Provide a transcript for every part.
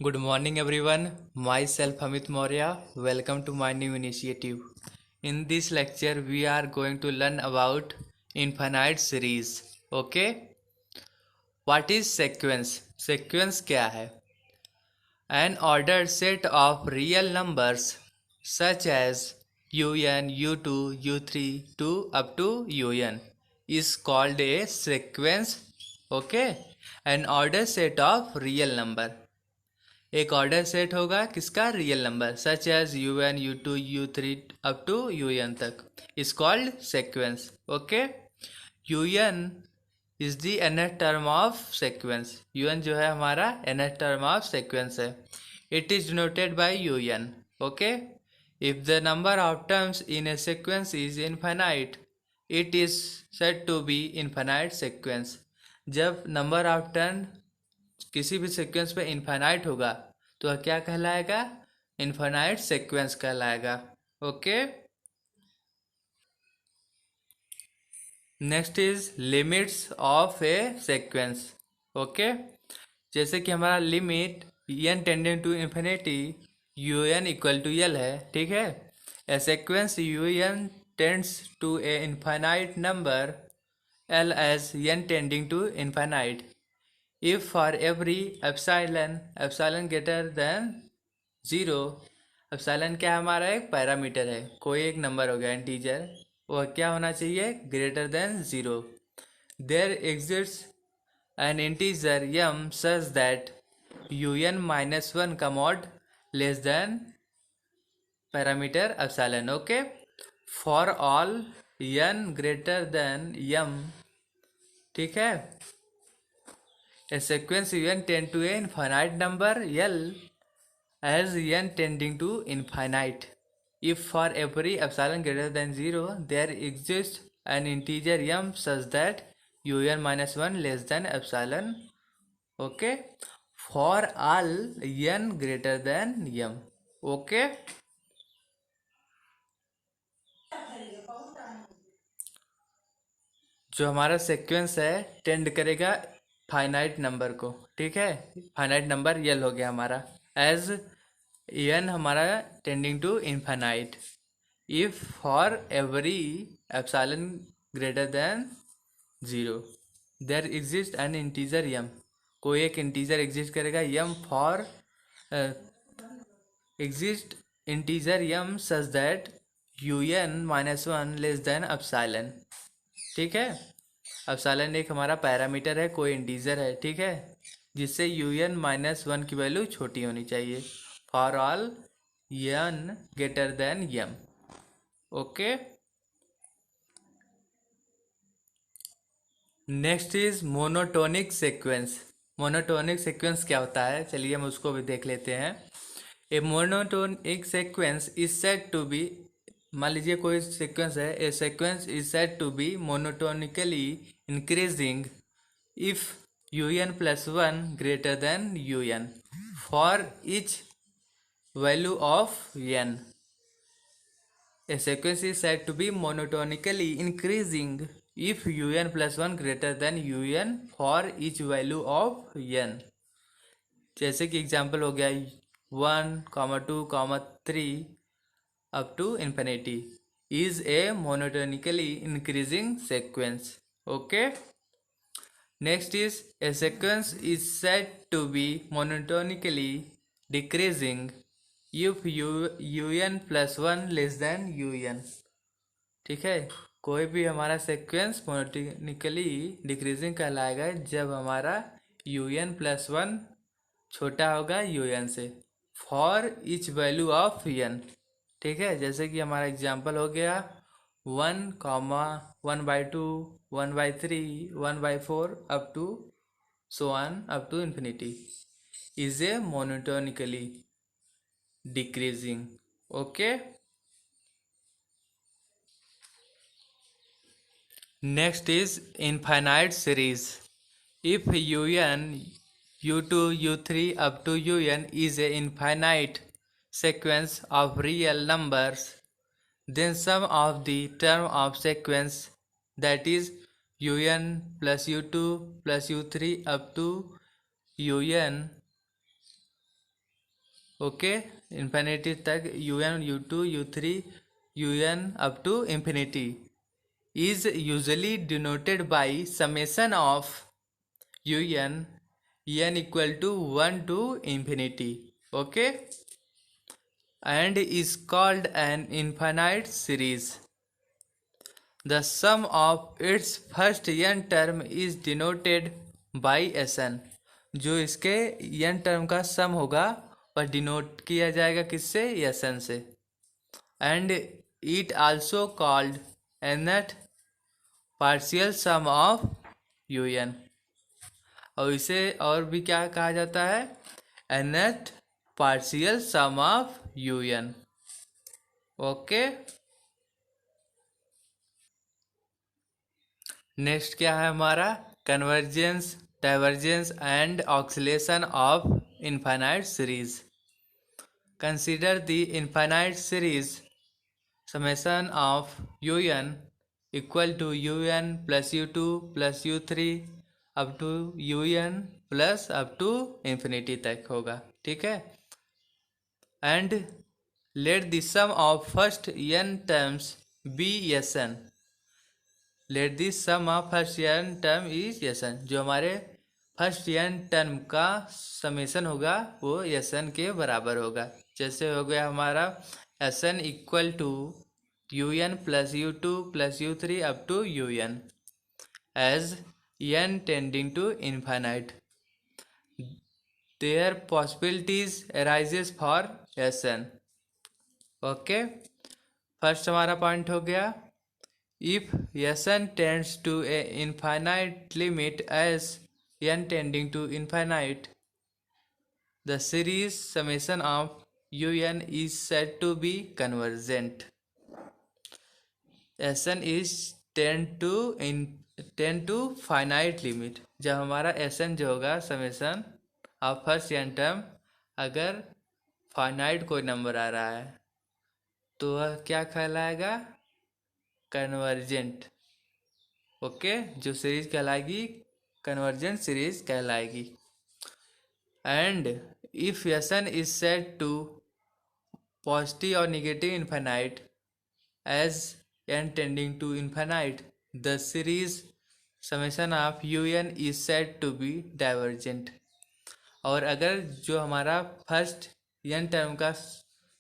Good morning, everyone. Myself Amit Maurya. Welcome to my new initiative. In this lecture, we are going to learn about infinite series. Okay? What is sequence? Sequence क्या है? An ordered set of real numbers such as un, u2, u3 to up to un is called a sequence. Okay? An ordered set of real number. एक order set होगा किसका real number such as u n u to u three up to u n तक is called sequence okay u n is the nth term of sequence u n जो है हमारा nth term of sequence है it is denoted by u n okay if the number of terms in a sequence is infinite it is said to be infinite sequence जब number of term किसी भी sequence पे infinite होगा तो वह क्या कहलाएगा इनफाइनाइट सीक्वेंस कहलाएगा okay next is limits of a sequence okay जैसे कि हमारा limit n tending to infinity u n equal to L है ठीक है a sequence u n tends to a infinite number L as n tending to infinite if for every epsilon greater than 0 epsilon क्या हमारा एक parameter है कोई एक number हो गया इंटीजर वह क्या होना चाहिए greater than 0 there exists n integer m such that u n minus one का mod less than parameter epsilon okay for all n greater than m ठीक है A sequence n tend to a infinite number L as n tending to infinite. If for every epsilon greater than 0 there exists an integer m such that un minus 1 less than epsilon okay for all n greater than m okay जो हमारा sequence है tend करेगा finite number को ठीक है finite number यल हो गया हमारा एज एन हमारा tending to infinite if for every epsilon greater than 0 there exist n integer m कोई एक इंटीजर एग्जिस्ट करेगा m for exist integer m such that u n minus one less than epsilon ठीक है epsilon एक हमारा parameter है कोई integer है ठीक है जिससे यू एन माइनस वन की वैल्यू छोटी होनी चाहिए for all n greater than m okay next is monotonic sequence monotonic sequence क्या होता है चलिए हम उसको भी देख लेते हैं a monotonic sequence is said to be मान लीजिए कोई सीक्वेंस है a sequence is said to be monotonically increasing if u n plus one greater than u n for each value of n a sequence is said to be monotonically increasing if u n plus one greater than u n for each value of n जैसे कि example हो गया 1, 2, 3 up to infinity is a monotonically increasing sequence okay next is a sequence is said to be monotonically decreasing if un plus 1 less than un ठीक है कोई भी हमारा sequence monotonically decreasing कहलाएगा जब हमारा un plus 1 छोटा होगा un से for each value of n ठीक है जैसे कि हमारा एग्जाम्पल हो गया 1,1/2 1/3 1/4 up to so on up to infinity is a monotonically decreasing okay next is infinite series if u n u2 u3 up to un is a infinite sequence of real numbers then sum of the term of sequence that is un plus u2 plus u3 up to un okay, infinity तक un u2 u3 un up to infinity is usually denoted by summation of un n equal to 1 to infinity. Okay, and is called an infinite series. The sum of its first n term is denoted by Sn. जो इसके n term का सम होगा वह denote किया जाएगा किससे? Sn से. And it also called nth partial sum of un. और इसे और भी क्या कहा जाता है? nth partial sum of un. Okay, next क्या है हमारा? Convergence, divergence and oscillation of infinite series. Consider the infinite series summation of un equal to un plus u2 plus u3 up to un plus up to infinity तक होगा. ठीक है, and let the sum of first n terms be Sn. Let this sum of first n term is Sn. जो हमारे first n term का summation होगा वो Sn के बराबर होगा. जैसे हो गया हमारा Sn equal to un plus u2 plus u3 up to un as n tending to infinite. There possibilities arises for Sn. Okay, first हमारा पॉइंट हो गया. If Sn tends to a infinite limit as n tending to infinite, the series summation of un is said to be convergent. Sn is tend to finite limit. जब हमारा Sn जो होगा summation of first n term अगर finite कोई number आ रहा है तो वह क्या कहलाएगा? कन्वर्जेंट. ओके, जो सीरीज कहलाएगी कन्वर्जेंट सीरीज कहलाएगी. And if Sn is set to positive और negative infinite as n tending to infinite, the series summation of un is set to be divergent. और अगर जो हमारा फर्स्ट n टर्म का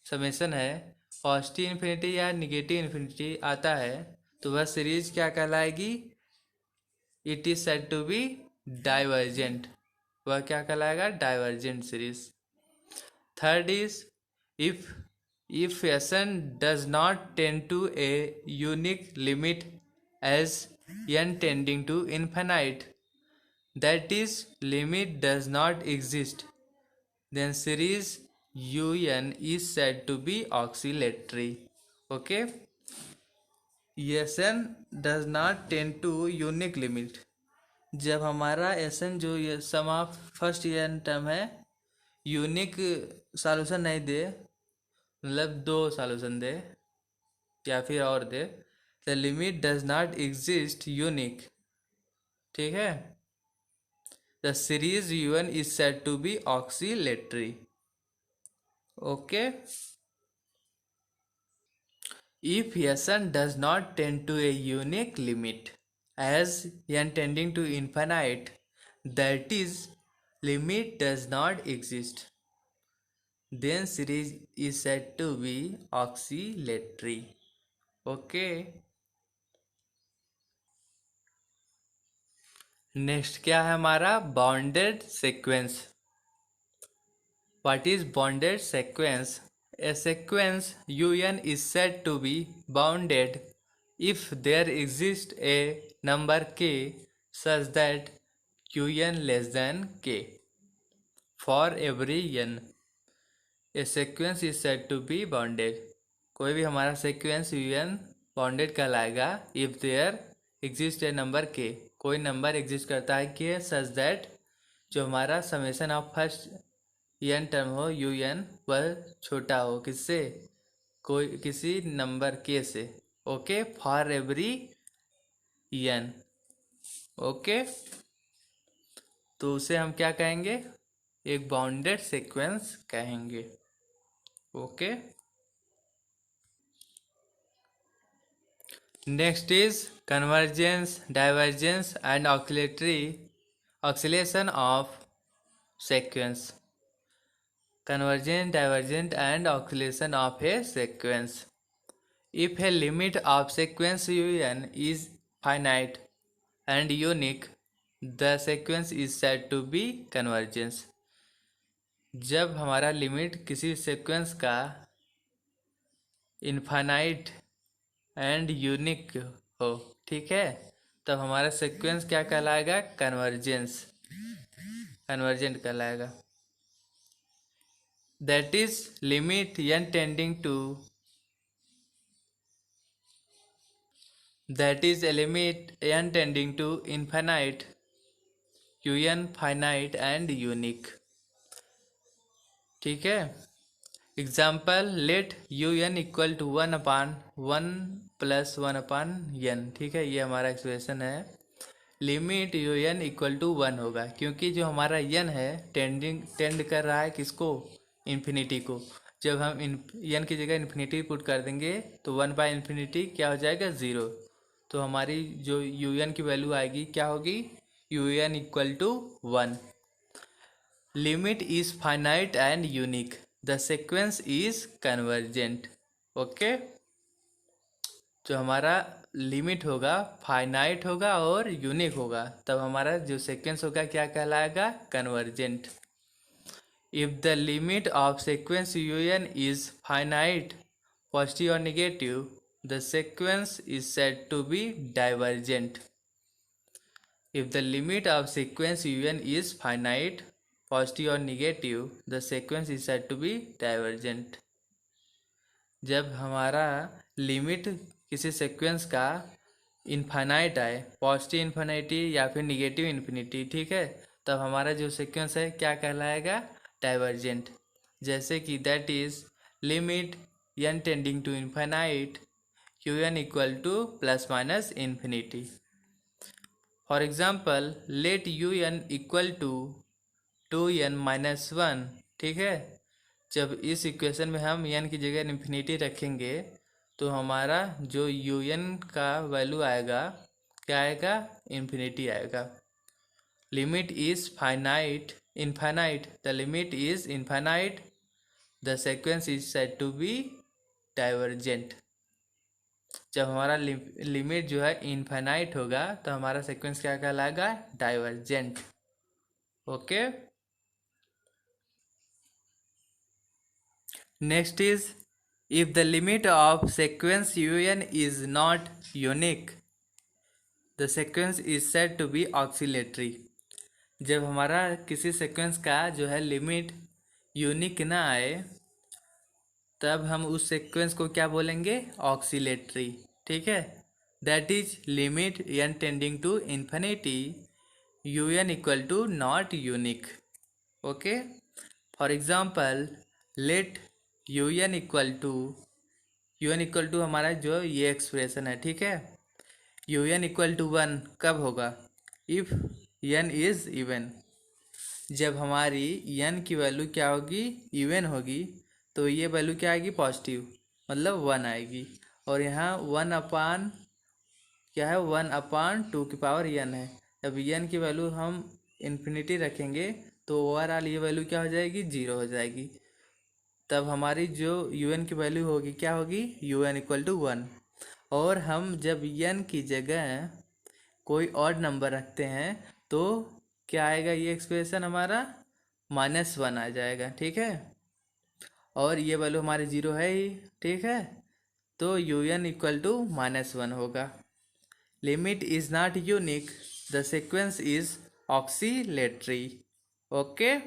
summation है positive infinity या negative infinity आता है तो वह सीरीज क्या कहलाएगी? It is said to be divergent. वह क्या कहलाएगा? Divergent series. Third is if Sn does not tend to a unique limit as n tending to infinite, that is limit does not exist, then series un is said to be oscillatory. Okay, Sn does not tend to unique limit. जब हमारा Sn जो ये sum of first n term है unique solution नहीं दे, मतलब दो solution दे या फिर और दे, the limit does not exist unique. ठीक है, the series un is said to be oscillatory. Okay, if Sn does not tend to a unique limit as n tending to infinite, that is limit does not exist, then series is said to be oscillatory. Okay, next क्या है हमारा? Bounded sequence. What is bounded sequence? A sequence un is said to be bounded if there exists a number k such that qn less than k. For every n, a sequence is said to be bounded. कोई भी हमारा sequence un bounded कहलाएगा if there exists a number k. कोई number exist करता है k such that जो हमारा summation of first n term हो un वह छोटा हो किससे? कोई किसी नंबर k से. Okay, for every n. Okay, तो उसे हम क्या कहेंगे? एक बाउंडेड सीक्वेंस कहेंगे. Okay. Next is convergence, divergence and oscillation of sequence. Convergent, divergent and oscillation of a sequence. If a limit of sequence un is finite and unique, the sequence is said to be convergence. जब हमारा limit किसी sequence का infinite and unique हो, ठीक है, तब हमारा sequence क्या कहलाएगा? कन्वर्जेंस, कन्वर्जेंट कहलाएगा। That is limit n tending to, that is a limit n tending to infinite, un finite and unique, ठीक है। Example, let u n equal to 1/1 + 1/n, ठीक है, ये हमारा एक्सप्रेशन है। Limit u n equal to 1 होगा, क्योंकि जो हमारा n है टेंड कर रहा है किसको? इन्फिनिटी को। जब हम n की जगह इन्फिनिटी पुट कर देंगे तो 1/∞ क्या हो जाएगा? 0। तो हमारी जो यू एन की वैल्यू आएगी क्या होगी? U n equal to 1। Limit is finite and unique, the sequence is convergent. Okay, जो हमारा लिमिट होगा फाइनाइट होगा और यूनिक होगा, तब हमारा जो सीक्वेंस होगा क्या कहलाएगा? Convergent. If the limit of sequence un is finite, positive और negative, the sequence is said to be divergent. If the limit of sequence un is finite, positive or negative, the sequence is said to be divergent. जब हमारा limit किसी sequence का infinite आए, positive infinity या फिर negative infinity, ठीक है, तब हमारा जो सीक्वेंस है क्या कहलाएगा? डाइवर्जेंट। जैसे कि that is limit n tending to infinite un equal to ±∞। For example, let un equal to 2n-1, ठीक है। जब इस इक्वेशन में हम n की जगह इन्फिनिटी रखेंगे तो हमारा जो un का वैल्यू आएगा क्या आएगा? इन्फिनिटी आएगा। Limit is finite infinite, the limit is infinite, the sequence is said to be divergent. जब हमारा लिमिट जो है इनफाइनाइट होगा तो हमारा सीक्वेंस क्या कहलाएगा? Divergent. Okay. Next is, if the limit of sequence un is not unique, the sequence is said to be oscillatory. जब हमारा किसी सीक्वेंस का जो है लिमिट यूनिक ना आए, तब हम उस सीक्वेंस को क्या बोलेंगे? ऑक्सीलेटरी, ठीक है। That is limit n tending to infinity un equal to not unique. Okay. For example, let un equal to हमारा जो ये एक्सप्रेशन है, ठीक है, un इक्वल टू 1 कब होगा? If n is even. जब हमारी n की वैल्यू क्या होगी? इवन होगी, तो ये वैल्यू क्या आएगी? पॉजिटिव, मतलब 1 आएगी। और यहाँ 1/, क्या है? 1/2n है। जब n की वैल्यू हम इन्फिनिटी रखेंगे तो ओवरऑल ये वैल्यू क्या हो जाएगी? 0 हो जाएगी। तब हमारी जो un की वैल्यू होगी क्या होगी? un equal to 1। और हम जब n की जगह कोई और नंबर रखते हैं तो क्या आएगा? ये एक्सप्रेशन हमारा -1 आ जाएगा, ठीक है। और ये वैल्यू हमारी 0 है ही, ठीक है, तो un इक्वल टू -1 होगा। Limit is not unique, the sequence is oscillatory. Okay,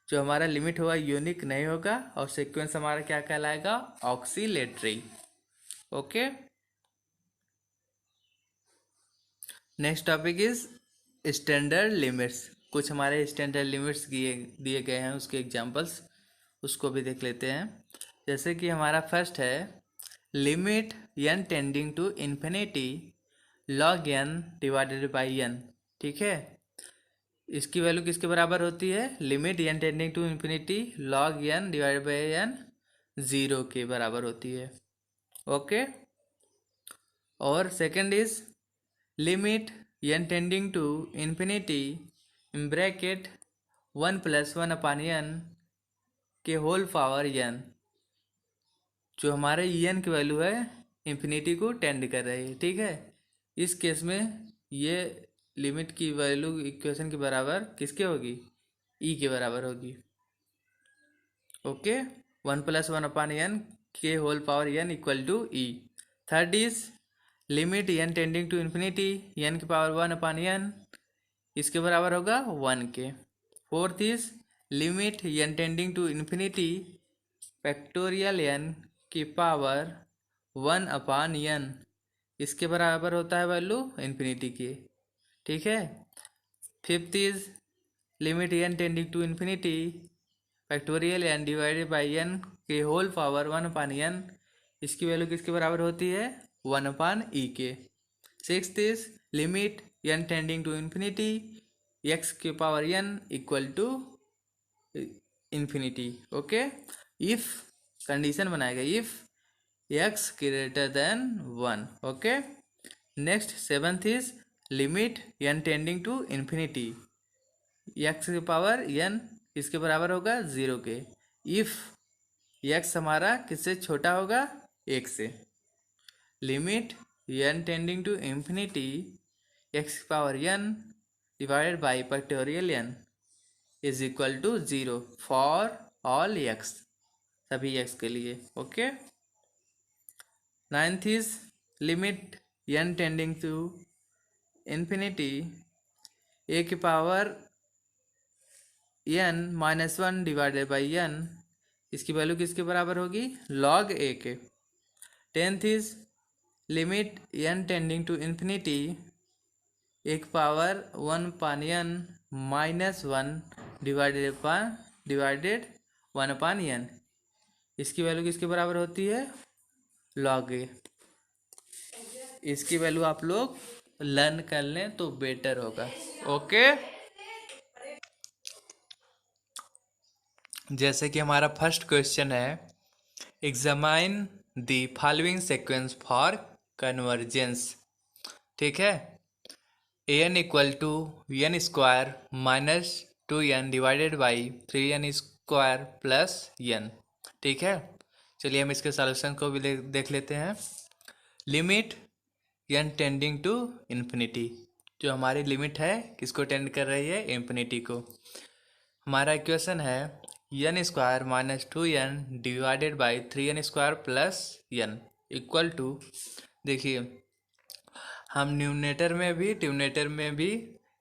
जो हमारा लिमिट होगा यूनिक नहीं होगा और सीक्वेंस हमारा क्या कहलाएगा? Oscillatory. Okay. Next topic is standard limits. कुछ हमारे स्टैंडर्ड लिमिट्स दिए गए हैं, उसके एग्जांपल्स उसको भी देख लेते हैं। जैसे कि हमारा फर्स्ट है limit n tending to infinity log n divided by n, ठीक है। इसकी वैल्यू किसके बराबर होती है? Limit n tending to infinity log n divided by n 0 के बराबर होती है। ओके। और second is limit n tending to infinity in bracket 1+1/n के होल पावर n, जो हमारे n की वैल्यू है इन्फिनिटी को टेंड कर रही है। ठीक है, इस केस में ये लिमिट की वैल्यू इक्वेशन के बराबर किसके होगी, ई के बराबर होगी। ओके, 1+1/n के whole power n equal to e. Third is limit n tending to infinity n की पावर 1/n, इसके बराबर होगा 1 के। Fourth is limit n tending to infinity factorial n की पावर 1/n, इसके बराबर होता है वैल्यू इन्फिनिटी के। ठीक है। Fifth is limit n tending to infinity factorial n divided by n के होल पावर 1/n, इसकी वैल्यू किसके बराबर होती है, 1/e के। Sixth is limit n tending to infinity x के power n equal to infinity. Okay, if condition बनाएगा if x greater than 1। Okay. Next seventh is limit n tending to infinity x की power n इसके बराबर होगा 0 के, if x हमारा किससे छोटा होगा, 1 से। Limit n tending to infinity x की power n divided by factorial n is equal to 0 for all x, सभी x के लिए। Okay. Ninth is limit n tending to infinity a की power n-1 divided by n, इसकी value किसके बराबर होगी, log a के। Tenth is limit n tending to infinity एक पावर 1/n -1 डिवाइडेड 1/n, इसकी वैल्यू किसके बराबर होती है, log a। इसकी वैल्यू आप लोग लर्न कर लें तो बेटर होगा। ओके। जैसे कि हमारा फर्स्ट क्वेश्चन है, examine the following sequence for convergence. ठीक है, an equal to n square -2n divided by 3n square plus n। ठीक है, चलिए हम इसके सॉल्यूशन को भी देख लेते हैं। Limit n tending to infinity, जो हमारी लिमिट है किसको टेंड कर रही है, इन्फिनिटी को। हमारा इक्वेशन है n square -2n divided by 3n square plus n equal to, देखिए हम न्यूमरेटर में भी डिनोमिनेटर में भी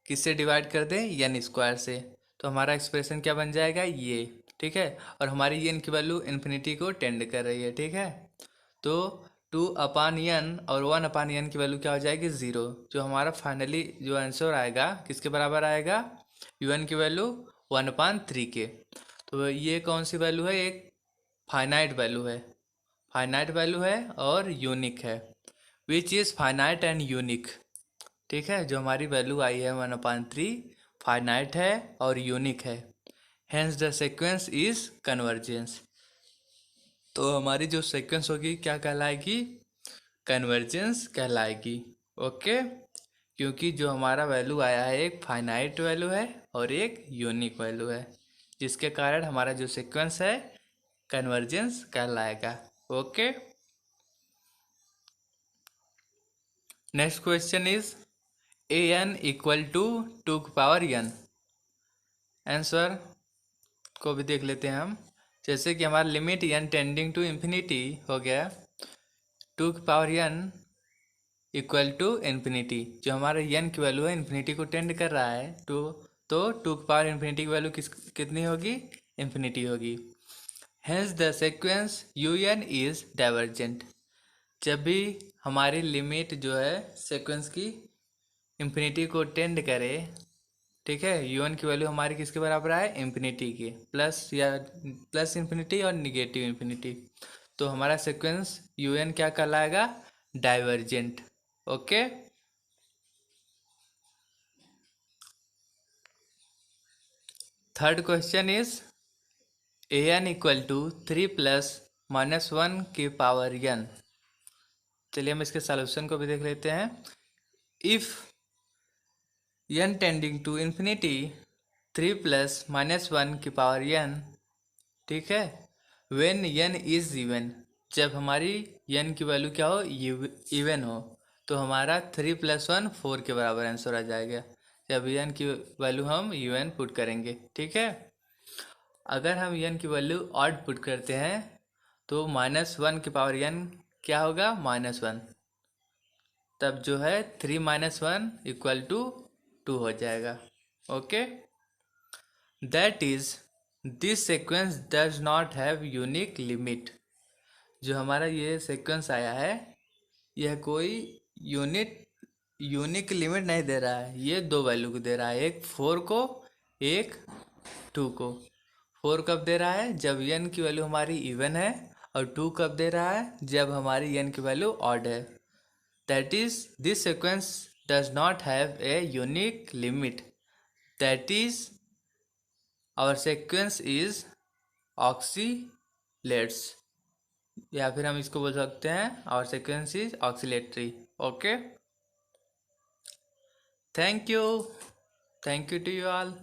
किससे डिवाइड कर दें, n स्क्वायर से, तो हमारा एक्सप्रेशन क्या बन जाएगा, ये। ठीक है, और हमारी n की वैल्यू इन्फिनिटी को टेंड कर रही है। ठीक है, तो 2/n और 1/n की वैल्यू क्या हो जाएगी, 0। जो हमारा फाइनली जो आंसर आएगा किसके बराबर आएगा, un की वैल्यू 1/3 के। तो ये कौन सी वैल्यू है, एक फाइनाइट वैल्यू है, फाइनाइट वैल्यू है और यूनिक है, which is finite and unique. ठीक है, जो हमारी वैल्यू आई है 1/3 फाइनाइट है और यूनिक है, hence the sequence is convergence. तो हमारी जो सीक्वेंस होगी क्या कहलाएगी, कन्वर्जेंस कहलाएगी। ओके, क्योंकि जो हमारा वैल्यू आया है एक फाइनाइट वैल्यू है और एक यूनिक वैल्यू है, जिसके कारण हमारा जो सीक्वेंस है कन्वर्जेंस कहलाएगा। Okay. Next question is an equal to 2 की पावर n। आंसर को भी देख लेते हैं हम। जैसे कि हमारा limit n tending to infinity हो गया 2 की power n equal to infinity, जो हमारा n की वैल्यू है इन्फिनिटी को टेंड कर रहा है, तो 2 की पावर इन्फिनिटी की वैल्यू कितनी होगी, इन्फिनिटी होगी। Hence the sequence un is divergent. जब भी हमारी लिमिट जो है सीक्वेंस की इन्फिनिटी को टेंड करे, ठीक है, un की वैल्यू हमारी किसके बराबर आए, इन्फिनिटी के, प्लस या प्लस इन्फिनिटी और निगेटिव इन्फिनिटी, तो हमारा सीक्वेंस un क्या कहलाएगा, divergent. Okay. Third question is an equal to 3 + -1 की पावर n। चलिए हम इसके सॉल्यूशन को भी देख लेते हैं। If n tending to infinity 3 plus -1 की पावर n, ठीक है, वेन n इज इवन, जब हमारी n की वैल्यू क्या हो, इवन हो, तो हमारा 3 + 1 4 के बराबर आंसर आ जाएगा जब n की वैल्यू हम इवन पुट करेंगे। ठीक है, अगर हम n की वैल्यू ऑड पुट करते हैं तो -1 की पावर n क्या होगा, -1, तब जो है 3 - 1 = 2 हो जाएगा। Okay, that is this sequence does not have unique limit. जो हमारा ये सीक्वेंस आया है यह कोई यूनिट यूनिक लिमिट नहीं दे रहा है, ये दो वैल्यू को दे रहा है, एक 4 को, एक 2 को। 4 कब दे रहा है, जब n की वैल्यू हमारी इवन है, और 2 कब दे रहा है, जब हमारी n की वैल्यू ऑड है। That is this sequence does not have a unique limit, that is our sequence is oscillates, या फिर हम इसको बोल सकते हैं our sequence is oscillatory. Okay, thank you to you all.